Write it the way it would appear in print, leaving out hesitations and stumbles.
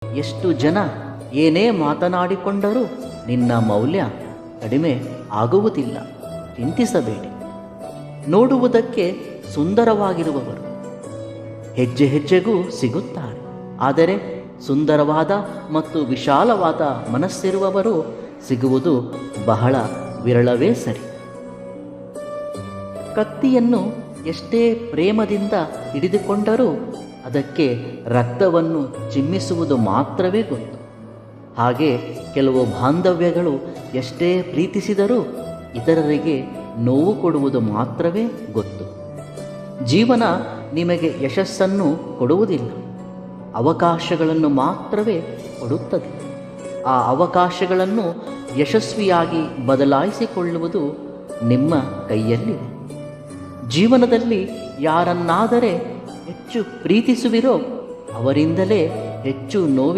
ಎಷ್ಟು ಜನ ಏನೇ ಮಾತನಾಡಿಕೊಂಡರೂ ನಿನ್ನ ಮೌಲ್ಯ ಕಡಿಮೆ ಆಗುವುದಿಲ್ಲ. ಚಿಂತಿಸಬೇಡಿ. ನೋಡುವುದಕ್ಕೆ ಸುಂದರವಾಗಿರುವವರು ಹೆಜ್ಜೆ ಹೆಜ್ಜೆಗೂ ಸಿಗುತ್ತಾರೆ. ಆದರೆ ಸುಂದರವಾದ ಮತ್ತು ವಿಶಾಲವಾದ ಮನಸ್ಸಿರುವವರು ಸಿಗುವುದು ಬಹಳ ವಿರಳವೇ ಸರಿ. ಕತ್ತಿಯನ್ನು ಎಷ್ಟೇ ಪ್ರೇಮದಿಂದ ಹಿಡಿದುಕೊಂಡರೂ ಅದಕ್ಕೆ ರಕ್ತವನ್ನು ಚಿಮ್ಮಿಸುವುದು ಮಾತ್ರವೇ ಗೊತ್ತು. ಹಾಗೆ ಕೆಲವು ಬಾಂಧವ್ಯಗಳು ಎಷ್ಟೇ ಪ್ರೀತಿಸಿದರೂ ಇತರರಿಗೆ ನೋವು ಕೊಡುವುದು ಮಾತ್ರವೇ ಗೊತ್ತು. ಜೀವನ ನಿಮಗೆ ಯಶಸ್ಸನ್ನು ಕೊಡುವುದಿಲ್ಲ, ಅವಕಾಶಗಳನ್ನು ಮಾತ್ರವೇ ಕೊಡುತ್ತದೆ. ಆ ಅವಕಾಶಗಳನ್ನು ಯಶಸ್ವಿಯಾಗಿ ಬದಲಾಯಿಸಿಕೊಳ್ಳುವುದು ನಿಮ್ಮ ಕೈಯಲ್ಲಿದೆ. ಜೀವನದಲ್ಲಿ ಯಾರನ್ನಾದರೆ ಹೆಚ್ಚು ಪ್ರೀತಿಸುವಿರೋ ಅವರಿಂದಲೇ ಹೆಚ್ಚು ನೋವು